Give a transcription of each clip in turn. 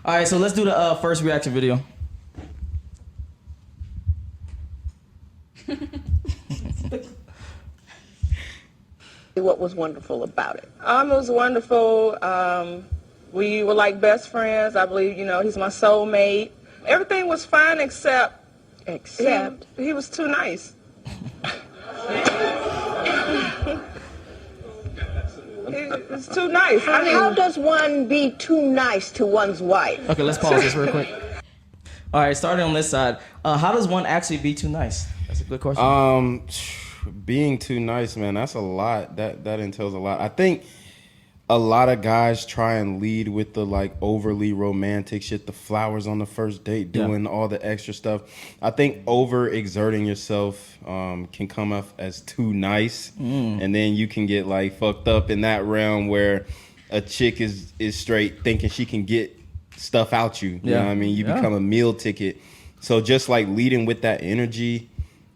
All right, so let's do the first reaction video. What was wonderful about it? It was wonderful. We were like best friends. I believe, he's my soulmate. Everything was fine except he was too nice. It's too nice. I mean, How does one be too nice to one's wife? Okay, let's pause this real quick. All right, starting on this side. How does one actually be too nice? That's a good question. Being too nice, man, that's a lot. That entails a lot. I think a lot of guys try and lead with the like overly romantic shit, the flowers on the first date, doing all the extra stuff. I think overexerting yourself can come off as too nice, and then you can get like fucked up in that realm where a chick is straight thinking she can get stuff out you. You know what I mean? You become a meal ticket. So just like leading with that energy,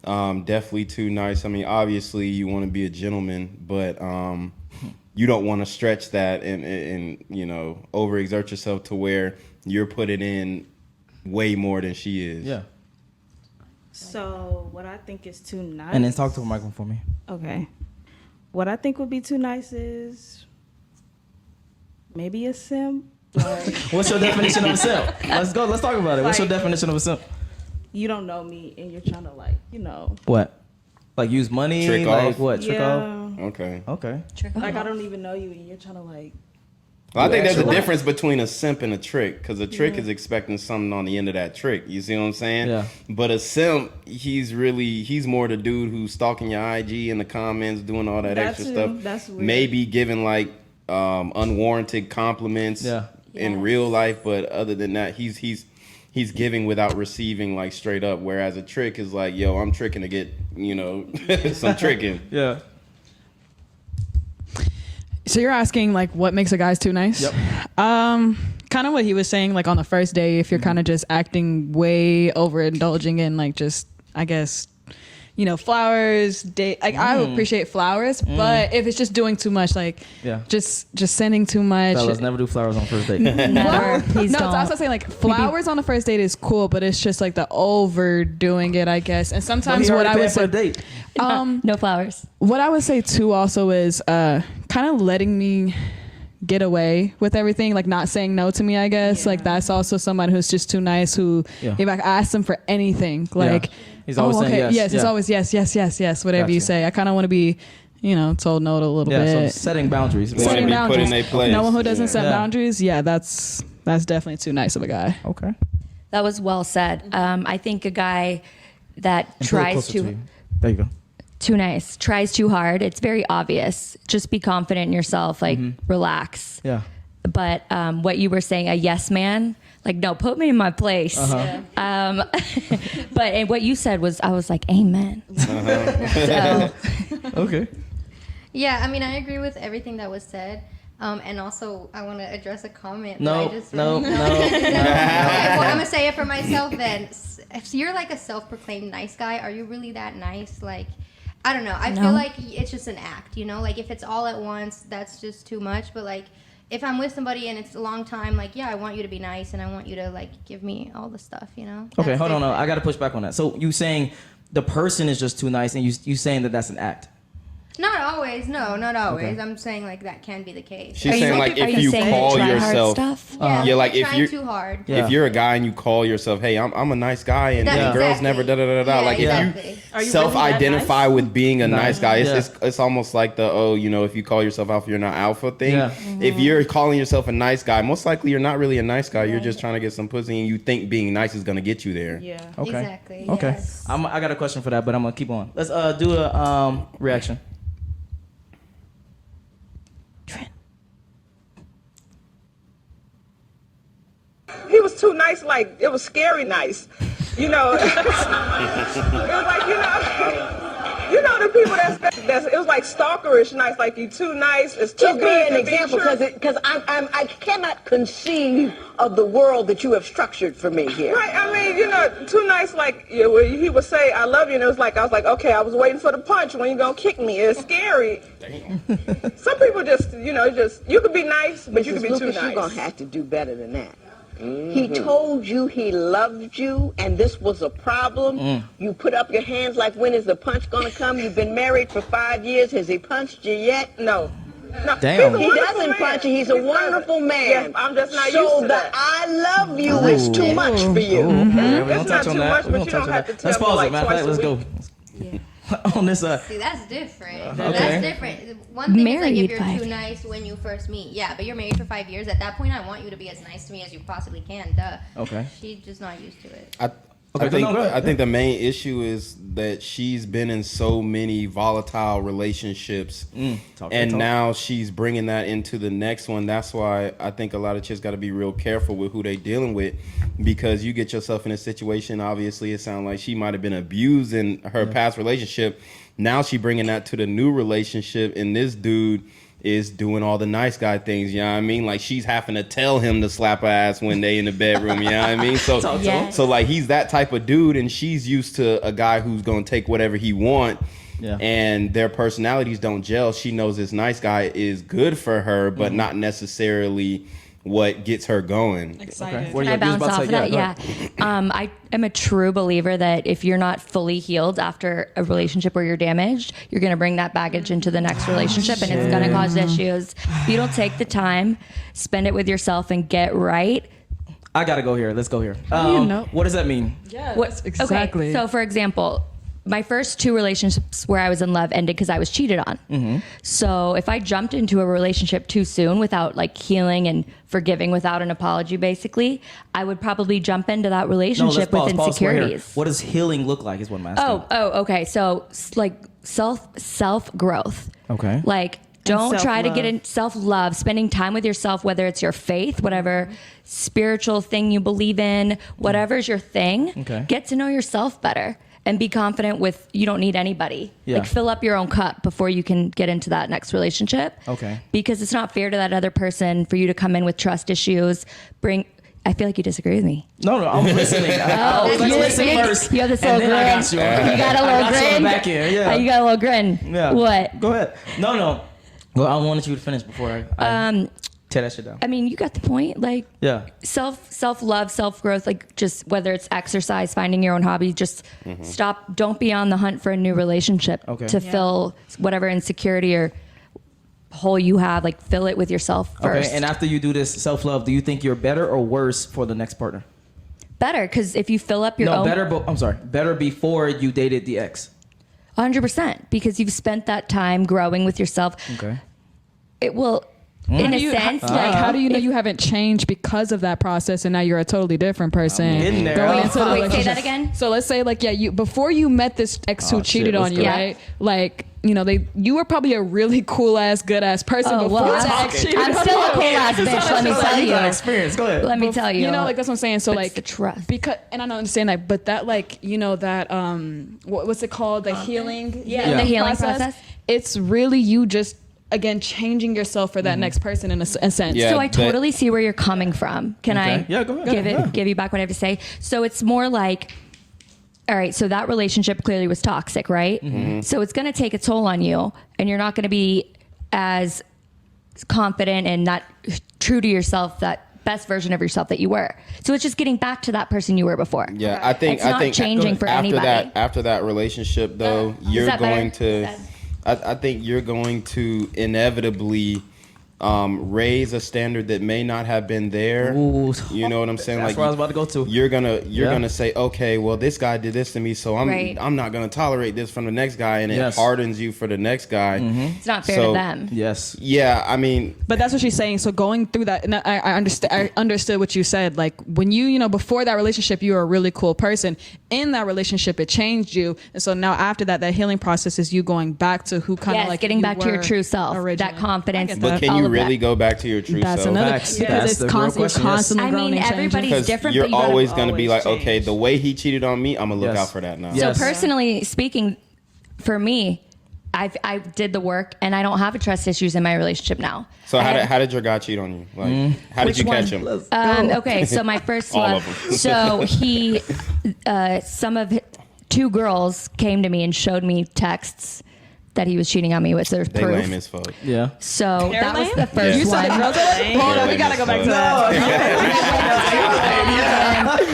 definitely too nice. I mean, obviously you want to be a gentleman, but you don't want to stretch that and overexert yourself to where you're putting in way more than she is. Yeah. So what I think is too nice. And then talk to the microphone for me. Okay. What I think would be too nice is maybe a simp. Like, What's your definition of a simp? Let's go. Let's talk about it. What's your definition of a simp? you don't know me and you're trying to What? Like use money? Trick like off? what? Trick yeah. off? Okay. Okay. Like I don't even know you and you're trying to Well, I think there's a difference between a simp and a trick, because a trick is expecting something on the end of that trick. You see what I'm saying? Yeah. But a simp, he's more the dude who's stalking your IG in the comments, doing all that extra stuff. That's weird. Maybe giving like unwarranted compliments in real life, but other than that, he's giving without receiving, like straight up. Whereas a trick is like, yo, I'm tricking to get some tricking. Yeah. So you're asking like what makes a guy's too nice? Yep. Kind of what he was saying, like on the first day, if you're kind of just acting way overindulging in like just, I guess, flowers, date. Like I appreciate flowers, but if it's just doing too much, like just sending too much. Fellas, never do flowers on first date. Never. Please No, don't. it's also saying like flowers on the first date is cool, but it's just like the overdoing it, I guess. And sometimes what I would say, date. No flowers. what I would say too also is kind of letting me get away with everything, like not saying no to me, I guess. Like that's also someone who's just too nice, who if I ask them for anything, like he's always saying yes. Yes, it's always yes, whatever you say. I kind of want to be, told no to a little bit. So setting boundaries. Setting be boundaries. put in their place. No one who doesn't set Yeah. boundaries, that's definitely too nice of a guy. Okay. That was well said. I think a guy that tries to There you go. too nice, tries too hard. It's very obvious. Just be confident in yourself. Like relax. Yeah. But what you were saying, a yes man, like no, put me in my place. But and what you said was, I was like, amen. So, Okay. Yeah, I mean, I agree with everything that was said. And also, I want to address a comment. No. Okay, well, I'm going to say it for myself then. If you're like a self-proclaimed nice guy, are you really that nice? Like, I don't know. I feel like it's just an act, Like, if it's all at once, that's just too much. But, like, if I'm with somebody and it's a long time, like, yeah, I want you to be nice and I want you to, like, give me all the stuff, Okay, That's hold on. different. I got to push back on that. So you saying the person is just too nice, and you saying that that's an act? Not always. No, not always. Okay. I'm saying, like, that can be the case. She's saying like if you call yourself, Yeah, like if trying you're too hard. Yeah. if you're a guy and you call yourself, hey, I'm a nice guy, and That- girls exactly. never da da da da. Yeah, Like exactly. if Are you you self-identify really that with being a nice guy, Yeah. it's almost like the if you call yourself alpha, you're not alpha thing. Yeah. If you're calling yourself a nice guy, most likely you're not really a nice guy. You're just trying to get some pussy, and you think being nice is gonna get you there. Yeah. Okay. Exactly. Okay. Yes. I got a question for that, but I'm gonna keep on. Let's do a reaction. he was too nice, like, it was scary nice. It was like, the people that's it was like stalkerish nice, like you too nice, it's too Give good me an to example, be true. because I cannot conceive of the world that you have structured for me here. Right, I mean, too nice, like, he would say, I love you, and I was like, okay, I was waiting for the punch, when you gonna kick me? It's scary. Some people just, you could be nice, but you could be too Lucas, nice. you're going to have to do better than that. He told you he loved you and this was a problem. You put up your hands like, when is the punch gonna come? You've been married for 5 years. Has he punched you yet? No. No, Damn. He doesn't punch you. He's a wonderful man. Yes, I'm just not so used to the that. I love you is too much for you. Yeah, we It's don't touch not on too that. much, We but don't you touch don't on have that. to Let's tell pause me it. like Matter of twice fact, a let's week. go. On this side. See, that's different. Okay. That's different. One thing is like Married if you're 5. too nice when you first meet. Yeah, but you're married for 5 years. At that point, I want you to be as nice to me as you possibly can. Duh. Okay. She's just not used to it. Okay, no, go ahead. I think the main issue is that she's been in so many volatile relationships, and now she's bringing that into the next one. That's why I think a lot of chicks got to be real careful with who they dealing with, because you get yourself in a situation. Obviously, it sounds like she might have been abused in her past relationship. Now she bringing that to the new relationship, and this dude is doing all the nice guy things, you know what I mean? Like, she's having to tell him to slap her ass when they in the bedroom, you know what I mean? So, Yes. so like, he's that type of dude, and she's used to a guy who's going to take whatever he want, and their personalities don't gel. She knows this nice guy is good for her, but not necessarily what gets her going. Excited. What are Can I your views bounce about off of that? that? Yeah. I am a true believer that if you're not fully healed after a relationship where you're damaged, you're going to bring that baggage into the next relationship, and it's going to cause issues. If you don't take the time, spend it with yourself, and get right. I gotta go here. Let's go here. You know. What does that mean? Yeah, What, exactly. Okay, so for example, my first 2 relationships where I was in love ended because I was cheated on. So if I jumped into a relationship too soon without like healing and forgiving, without an apology, basically, I would probably jump into that relationship with insecurities. What does healing look like? Is what I'm asking. Okay. So like self growth. Okay. Like, don't try to self-love. get in self-love, spending time with yourself, whether it's your faith, whatever spiritual thing you believe in, whatever's your thing. Okay. Get to know yourself better and be confident with you don't need anybody. Yeah. Like, fill up your own cup before you can get into that next relationship. Okay. Because it's not fair to that other person for you to come in with trust issues. I feel like you disagree with me. No, I'm listening. I always like to listen first. You have this and little then grin. I got you. You got a I little got you on grin. the back here. Yeah. You got a little grin. Yeah. What? Go ahead. No. Well, I wanted you to finish before I tear that shit down. I mean, you got the point. Like, Yeah. self-love, self-growth, like, just whether it's exercise, finding your own hobby, just stop. Don't be on the hunt for a new relationship Okay. to fill whatever insecurity or hole you have. Like, fill it with yourself first. Okay. And after you do this self-love, do you think you're better or worse for the next partner? Better, because if you fill up your own... better. I'm sorry. Better before you dated the ex. 100%, because you've spent that time growing with yourself. Okay. It will... In a sense, like, how do you know you haven't changed because of that process, and now you're a totally different person? getting there. Going Oh. into the Wait, say relationship? that again? So let's say, like, you before you met this ex who Oh, shit, cheated let's on you, go. Yeah. right? Like, you were probably a really cool ass, good ass person Oh, before well, the I'm, ex cheated I'm on still you. a cool ass bitch, let me tell You got you. experience. Go ahead. Let me tell you. You know, like, that's what I'm saying. So, But like, it's the trust. because, and I don't understand that, but that, like, that what's it called? The healing, The healing process. It's really you just, again, changing yourself for that next person in a sense. Yeah. So I but- totally see where you're coming from. Can I Yeah, go ahead. give you back what I have to say? So it's more like, all right, so that relationship clearly was toxic, right? So it's going to take a toll on you, and you're not going to be as confident and not true to yourself, that best version of yourself that you were. So it's just getting back to that person you were before. Yeah, I think It's not changing for anybody. After that relationship, though, you're that better? going to. I think you're going to inevitably raise a standard that may not have been there. Ooh. You know what I'm saying? That's like, where I was about to go to. You're gonna say, okay, well, this guy did this to me, so Right. I'm not gonna tolerate this from the next guy, and Yes. it hardens you for the next guy. It's not fair So- to them. Yes. Yeah, I mean, But that's what she's saying. So going through that, and I understand. I understood what you said. Like, when you before that relationship, you were a really cool person. In that relationship, it changed you, and so now after that healing process is you going back to who kind of Yes, like getting you back to your were true self, originally. that confidence. I get but that. can all you of really that. go back to your true That's self? another Facts. because That's it's the real constantly question, yes. constantly I mean, growing and changing. everybody's Because different, you're but you gotta always going to be like, always okay, change. the way he cheated on me, I'm gonna look Yes. out for that now. Yes. So personally speaking, for me, I did the work, and I don't have trust issues in my relationship now. So I had- how did your guy cheat on you? Like, how did Which you one? catch him? Okay, so my first All love. of them. So two girls came to me and showed me texts that he was cheating on me with. There's They proof. lame as fuck. Yeah. So that was the first You said one. girls are lame? Hold on, we gotta go back to that.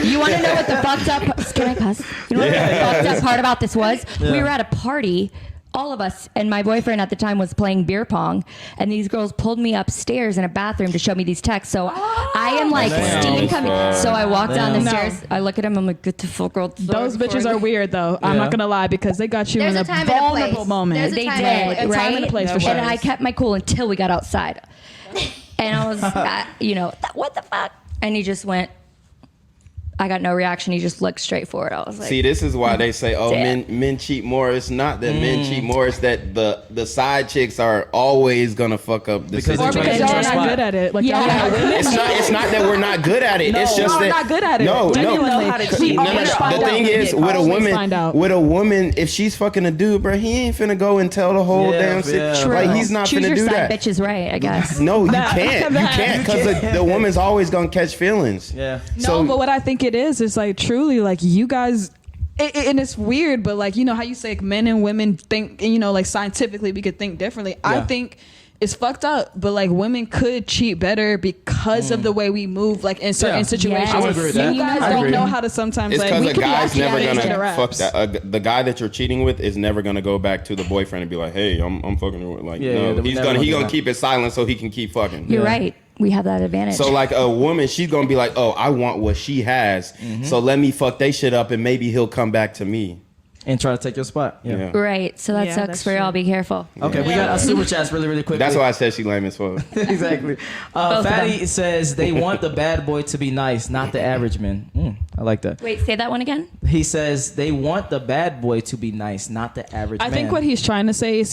You want to know what the fucked up? Can I cuss? You know what the fucked up part about this was? Yeah. We were at a party. All of us, and my boyfriend at the time was playing beer pong, and these girls pulled me upstairs in a bathroom to show me these texts. So I am like Damn. steam coming. So I walk down the Damn. stairs. I look at him. I'm like, get the fuck out. Those bitches are weird though. I'm Yeah. not gonna lie because they got you There's in a a time and a vulnerable place. moment. There's a They time did, and a place. A time and a place for sure. And I kept my cool until we got outside. And I was, what the fuck? And he just went. I got no reaction. He just looked straight forward. I was like, See, this is why they say, "Oh, Damn. men cheat more." It's not that men cheat more. It's that the side chicks are always gonna fuck up the Because Or they're situation. because trying to y'all get your not spot. good at it. Like Yeah. y'all have women. It's not that we're not good at it. It's just y'all are that not good at it. No, Genuinely. no. know how to We cheat. always No, no, find The out. thing is, We always find out. with a woman, if she's fucking a dude, bro, he ain't finna go and tell the whole Yeah, damn yeah. shit. True. Like he's not choose finna your do side that. bitches right, I guess. No, you can't. You can't because the woman's always gonna catch feelings. Yeah. No, but what I think it is like truly like you guys, and it's weird, but like, you know how you say like, men and women think, you know, like scientifically we could think differently. I Yeah. think it's fucked up, but like women could cheat better because of the way we move, like in certain Yeah. situations. Yes. I would agree with And that. you guys I don't agree. know how to sometimes It's like because we a could be guy's actually never having gonna under fuck wraps. that. The guy that you're cheating with is never gonna go back to the boyfriend and be like, "Hey, I'm fucking her." Like, Yeah, no, yeah, we he's never gonna do that. keep it silent so he can keep fucking. You're right. We have that advantage. So like a woman, she's gonna be like, "Oh, I want what she has, so let me fuck they shit up, and maybe he'll come back to me." And try to take your spot. Yeah. Yeah. right. So that Yeah, sucks that's for y'all. true. Be careful. Okay, we got our super chats really quick. That's why I said she lame as fuck. Exactly. Both of Fatty them. says they want the bad boy to be nice, not the average man. I like that. Wait, say that one again. He says they want the bad boy to be nice, not the average man. I think what he's trying to say is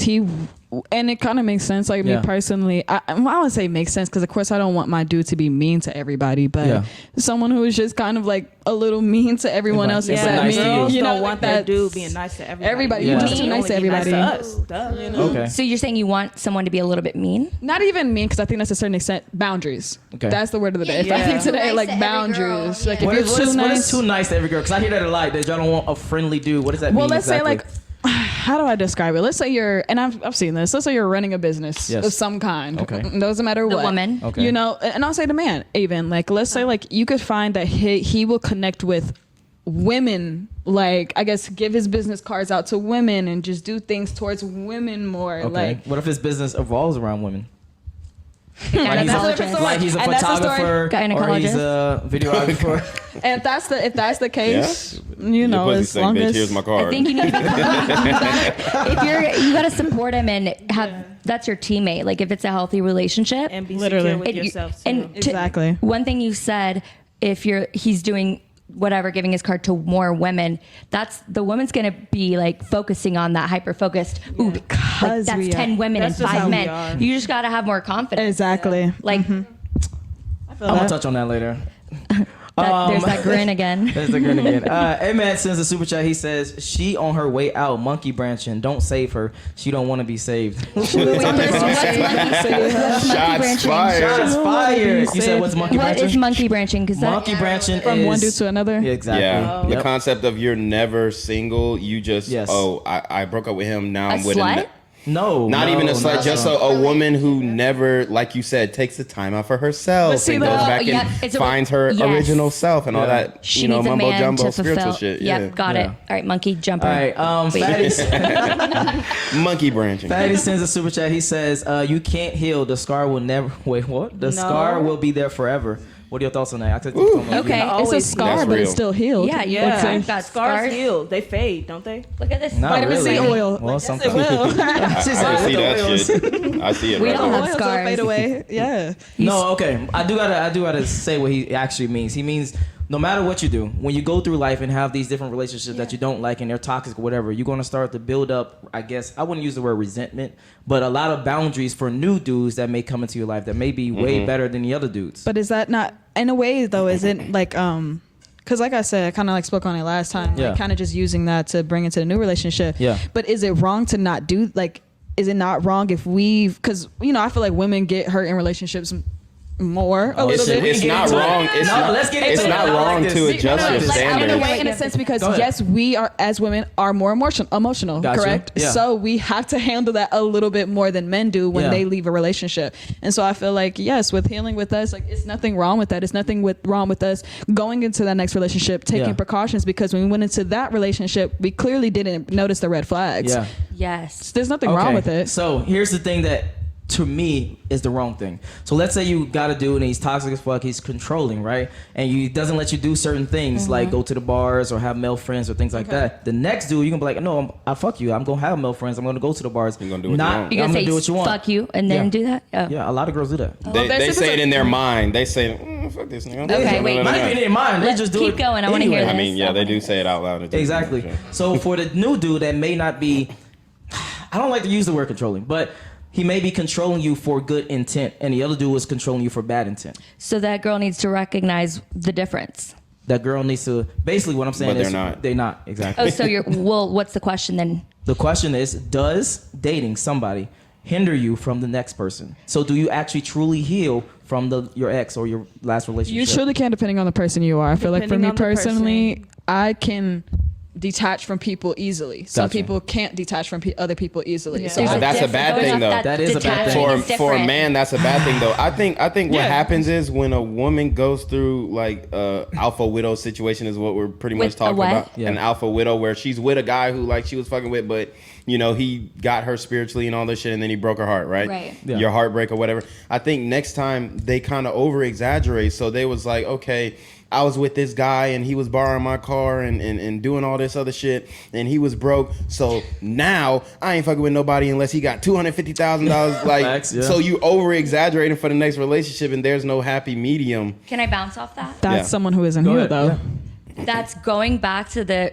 and it kind of makes sense. Like Yeah. me personally, I would say makes sense because of course I don't want my dude to be mean to everybody, but Yeah. someone who is just kind of like a little mean to everyone else Yeah, except but nice me. to you. Girls You know, don't want that dude being nice to everybody. Everybody, you're just He too nice only to be nice everybody. us. Duh. You know? Okay. So you're saying you want someone to be a little bit mean? Not even mean, because I think that's to a certain extent boundaries. Okay. That's the word of the day. If Yeah, I yeah. think today, Too nice like to every girl, boundaries. yeah. Like if What you're is, what, too is, what nice. is too nice to every girl? Because I hear that a lot. That y'all don't want a friendly dude. What does that mean? Well, let's exactly? say like, how do I describe it? Let's say you're, and I've seen this. Let's say you're running a business Yes. of some kind. Okay. It doesn't matter The what. woman. Okay. You know, and I'll say the man even. Like, let's say like you could find that he will connect with women, like I guess give his business cards out to women and just do things towards women more. Okay. Like, What if his business evolves around women? Like he's, Gynecologist. like he's a And that's the story. photographer or Gynecologist. he's a videographer. and if that's the case, you know, Your pussy as stink, long bitch, as here's my card. I think you need to you gotta support him and have that's your teammate. Like if it's a healthy relationship. And be Literally. secure with And you- yourself too. and to- Exactly. One thing you said, if he's doing whatever, giving his card to more women, that's the woman's gonna be like focusing on that hyper focused. Ooh, Because that's we 10 are. women That's and just how 5 we men. are. You just gotta have more confidence. Exactly. Like I feel I'm gonna that. touch on that later. there's that grin again. There's the grin again. A-Man sends a super chat. He says, she on her way out, monkey branching. Don't save her. She don't want to be saved. What's monkey Shots branching? fired. Shots fired. You said what's monkey What branching? is monkey branching? Because Monkey branching From is one dude to another. Yeah, exactly. Yeah, the Yep. concept of you're never single. You just Yes. I broke up with him. Now A I'm with slut? him. No, Not no, even a slut, not just so. a woman who never, like you said, takes the time out for herself But see, and the- goes back Yep, and it's finds her yes. original self and all Yeah. that, she needs a mumbo man jumbo to spiritual fulfill. shit. Yep, Yeah. got it. Yeah. All right, monkey jumper. All right, Wait. Monkey branching. Fatty sends a super chat. He says, you can't heal. The scar will never... Wait, what? The scar will be there forever. What are your thoughts on that? I took this from Okay. It's a Always scar, That's but it's real. still healed. Yeah, you Yeah. I've got Scars scars. heal. They fade, don't they? Look at this. Not Vitamin C really. oil. Well, Yes, it sometimes. will. I She can said see the that oils. shit. I see it. We right don't now. have Oils will scars. fade away. Yeah. No, okay. I do gotta say what he actually means. He means no matter what you do, when you go through life and have these different relationships that you don't like and they're toxic or whatever, you're gonna start to build up, I guess, I wouldn't use the word resentment, but a lot of boundaries for new dudes that may come into your life that may be way better than the other dudes. But is that not, in a way though, is it like, because like I said, I kind of like spoke on it last time, Yeah. like kind of just using that to bring into the new relationship. Yeah. But is it wrong to not do, like, is it not wrong if because, you know, I feel like women get hurt in relationships more a little shit. bit. It's not wrong. It's No, not, let's get it's into not it. I like wrong this. to adjust your In a standards. way, in a sense, because Go ahead. yes, we are as women are more emotional, Gotcha. correct? Yeah. So we have to handle that a little bit more than men do when Yeah. they leave a relationship. And so I feel like yes, with healing with us, like it's nothing wrong with that. It's nothing wrong with us going into that next relationship, taking Yeah. precautions, because when we went into that relationship, we clearly didn't notice the red flags. Yeah. Yes. There's nothing wrong with it. So here's the thing that to me is the wrong thing. So let's say you got a dude and he's toxic as fuck, he's controlling, right? And he doesn't let you do certain things like go to the bars or have male friends or things like that. The next dude, you can be like, no, I fuck you. I'm gonna have male friends. I'm gonna go to the bars. You're gonna do what you Not, want. You're I'm gonna gonna say do what you want. fuck you and then Yeah. do that? Oh. Yeah, a lot of girls do that. They say it in their mind. They say, fuck this nigga. Okay, wait. Might be in their mind. They just do keep it going. I wanna hear anyway. this. I mean, yeah, they do say it out loud. Exactly. So for the new dude that may not be, I don't like to use the word controlling, but he may be controlling you for good intent, and the other dude was controlling you for bad intent. So that girl needs to recognize the difference. That girl needs to, basically what I'm saying But is they're not. They're not, exactly. Oh, so you're, well, what's the question then? The question is, does dating somebody hinder you from the next person? So do you actually truly heal from your ex or your last relationship? You truly can, depending on the person you are. I feel like for Depending me on the personally, I can detach from people easily. Some Gotcha. people can't detach from other people easily. Yeah. So There's That's a difference. bad thing, though. That is a bad thing. Detachment is For a different. man, that's a bad thing, though. I think what Yeah. happens is when a woman goes through like alpha widow situation is what we're pretty much With a talking what? about. Yeah. An alpha widow where she's with a guy who like she was fucking with, but you know he got her spiritually and all this shit, and then he broke her heart, right? Right. Yeah. Your heartbreak or whatever. I think next time they kind of over exaggerate, so they was like, okay, I was with this guy and he was borrowing my car and doing all this other shit and he was broke. So now I ain't fucking with nobody unless he got $250,000. Like, Facts, yeah. so you over exaggerating for the next relationship and there's no happy medium. Can I bounce off that? that's Yeah. someone who isn't Go healed, ahead, though. yeah. That's going back to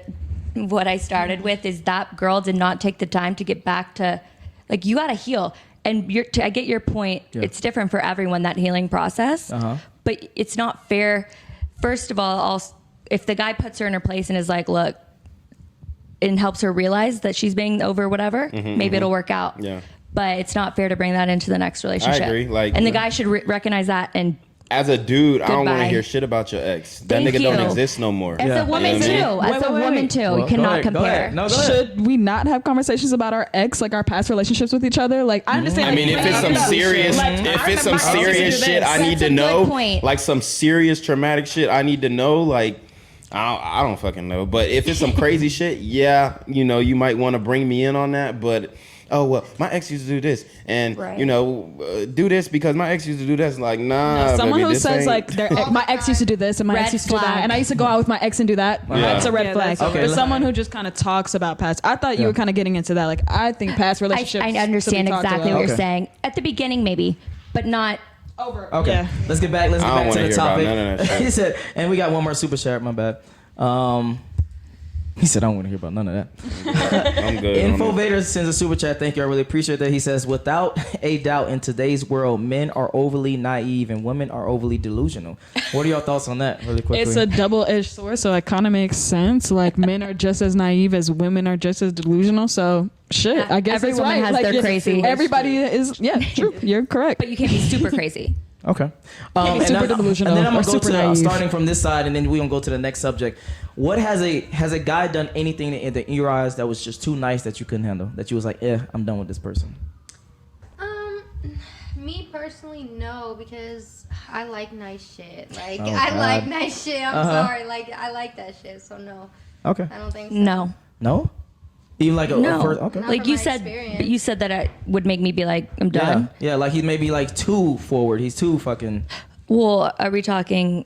what I started with is that girl did not take the time to get back to, like, you got to heal. And I get your point. Yeah. It's different for everyone, that healing process. Uh-huh. But it's not fair. First of all, if the guy puts her in her place and is like, look, and helps her realize that she's being over whatever, maybe it'll work out. Yeah. But it's not fair to bring that into the next relationship. agree, like- and the guy should recognize that. And As a dude, I don't want to Goodbye. hear shit about your ex. That Thank nigga don't you. exist no more. as Yeah. a woman You know too, what I mean? as a woman too, Well, you cannot go ahead, compare. Go ahead. No, go ahead. Should we not have conversations about our ex, like our past relationships with each other? Like, I understand. I mean, if it's some serious, if it's some serious shit, I need That's a to know. good point. Like some serious traumatic shit, I need to know. Like, I don't fucking know. But if it's some crazy shit, yeah, you know, you might want to bring me in on that. But oh well, my ex used to do this, and Right. you know, do this because my ex used to do this. Like, nah, someone baby, who this says ain't- like my ex used to do this and my Red ex used to do that, flag. and I used to go out with my ex and do that. Yeah. That's a red Yeah, flag. that's a Okay, But let- someone who just kind of talks about past. I thought you were kind of getting into that. Like, I think past relationships. I should be understand talked exactly about. what you're Okay. saying. At the beginning, maybe, but not. Over. Okay, Yeah. let's get back. Let's get I don't back to wanna the hear about topic. none of that shit. He said, and we got one more super chat. My bad. He said, I don't want to hear about none of that. I'm good. on Info it. Vader sends a super chat. Thank you. I really appreciate that. He says, without a doubt, in today's world, men are overly naive and women are overly delusional. What are your thoughts on that, really quickly? It's a double-edged sword, so it kind of makes sense. Like, men are just as naive as women are just as delusional. So, shit, Yeah, I guess every it's woman right. has Like, their yeah, crazy. Everybody is, yeah, true. You're correct. But you can't be super crazy. Okay. be super delusional and then I'm or gonna go super to naive. starting from this side, and then we're gonna go to the next subject. What has a guy done anything in your eyes that was just too nice that you couldn't handle? That you was like, I'm done with this person. Me personally, no, because I like nice shit. Like Oh, I God. like nice shit. I'm Uh-huh. sorry, like I like that shit. So no, Okay. I don't think so. No. No. Even like a No. first. Okay. Not Like from you my said, experience. but you said that it would make me be like, I'm Yeah. done. Yeah. Like he's maybe like too forward. He's too fucking. Well, are we talking?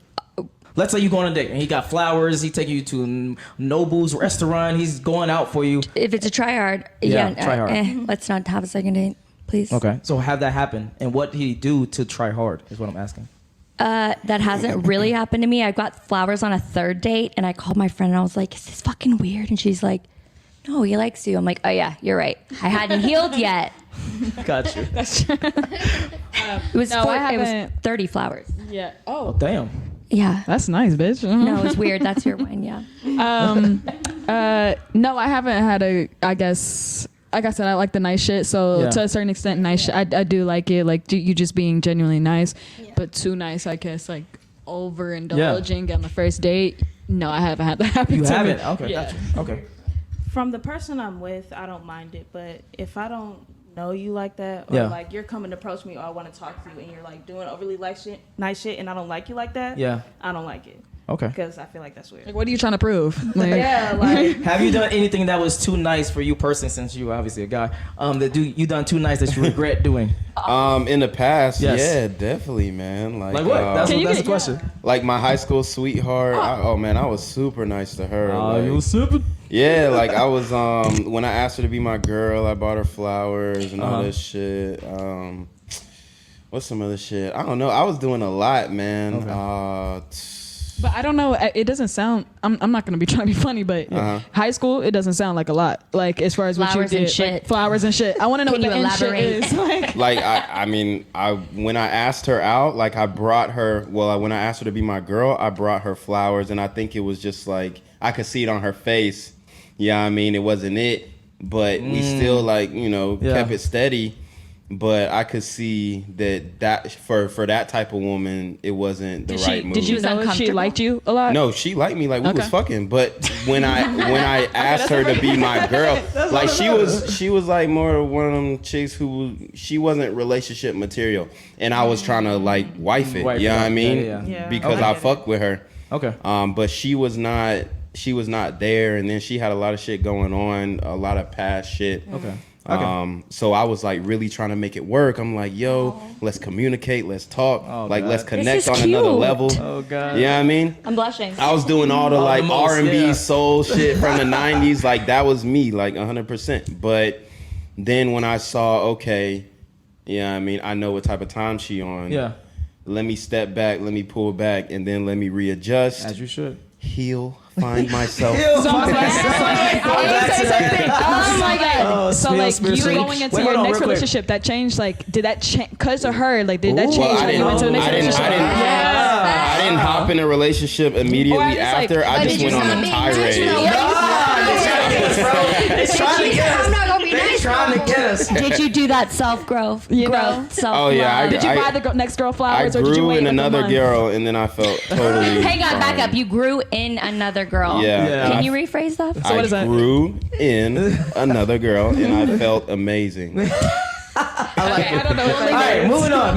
Let's say you go on a date and he got flowers. He taking you to Nobu's restaurant. He's going out for you. If it's a try hard, Yeah, try hard. let's not have a second date, please. Okay. So have that happen, and what did he do to try hard? Is what I'm asking. That hasn't really happened to me. I got flowers on a third date, and I called my friend, and I was like, "Is this fucking weird?" And she's like, "No, he likes you." I'm like, "Oh yeah, you're right. I hadn't healed yet." Got you. It was No, I it was haven't. 30 flowers. Yeah. Oh Oh, damn. Yeah. that's nice, bitch. No, it was weird. That's your wine. Yeah. No, I haven't had a, I guess, like I said, I like the nice shit. So to a certain extent, nice shit, I do like it. Like you just being genuinely nice, but too nice, I guess. Like overindulging on the first date. No, I haven't had that happen. You to haven't? me. Okay, Yeah. gotcha. Okay. From the person I'm with, I don't mind it, but if I don't know you like that, or like you're coming to approach me, or I want to talk to you, and you're like doing overly nice shit, and I don't like you like that, I don't like it. Okay. Because I feel like that's weird. Like, what are you trying to prove? Like, like have you done anything that was too nice for you personally, since you obviously a guy? That you done too nice that you regret doing? In the past, Yes. yeah, definitely, man. Like Like what? That's the question. Like my high school sweetheart. Oh man, I was super nice to her. Oh, like, you was sipping? yeah, like I was. When I asked her to be my girl, I bought her flowers and all this shit. What's some other shit? I don't know. I was doing a lot, man. Okay. but I don't know. It doesn't sound. I'm not gonna be trying to be funny, but high school, it doesn't sound like a lot. Like as far as what Flowers you and did, shit. like, flowers and shit. I want to know Can what the you end shit elaborate? is. Like, Like I mean, when I asked her out, like I brought her. Well, when I asked her to be my girl, I brought her flowers, and I think it was just like I could see it on her face. Yeah, I mean, it wasn't it, but we still like kept it steady. But I could see that for that type of woman, it wasn't the right move. Did you know she liked you a lot? No, she liked me, like we was fucking. But when I asked her to be my girl, like she was like more one of them chicks who she wasn't relationship material, and I was trying to like wife it. You know what I mean? Yeah. Because I fuck with her. Okay. But she was not there, and then she had a lot of shit going on, a lot of past shit. Okay. So I was like really trying to make it work. I'm like, yo, let's communicate, let's talk, let's connect on another level. Oh God. You know what I mean? I'm blushing. I was doing all the like most, R&B soul shit from the 90s. Like that was me, like 100%. But then when I saw, okay, yeah, I mean, I know what type of time she on. Yeah. Let me step back, let me pull back, and then let me readjust. As you should. Heal, find myself. Oh my god! Oh, so spill, like spill, you spill. going into Wait, your hold on, next real quick. relationship, that changed? Like, did that change because of her? Like, did that change Well, when you went to the next relationship? I didn't hop in a relationship immediately Or I was like, after. I But just did you went on stop a being tirade. It's trying to get us. I'm not gonna be nice. Trying to get us. Did you do that self-growth? You know? Growth, self-love? Oh, yeah, Did you buy the next girl I flowers, or did you grew wait in like a another month? girl, and then I felt totally. Hang on, back fine. up. You grew in another girl. Yeah. Can you rephrase that? So what is I that? grew in another girl, and I felt amazing. I like Okay, it. I don't know. All right, moving on.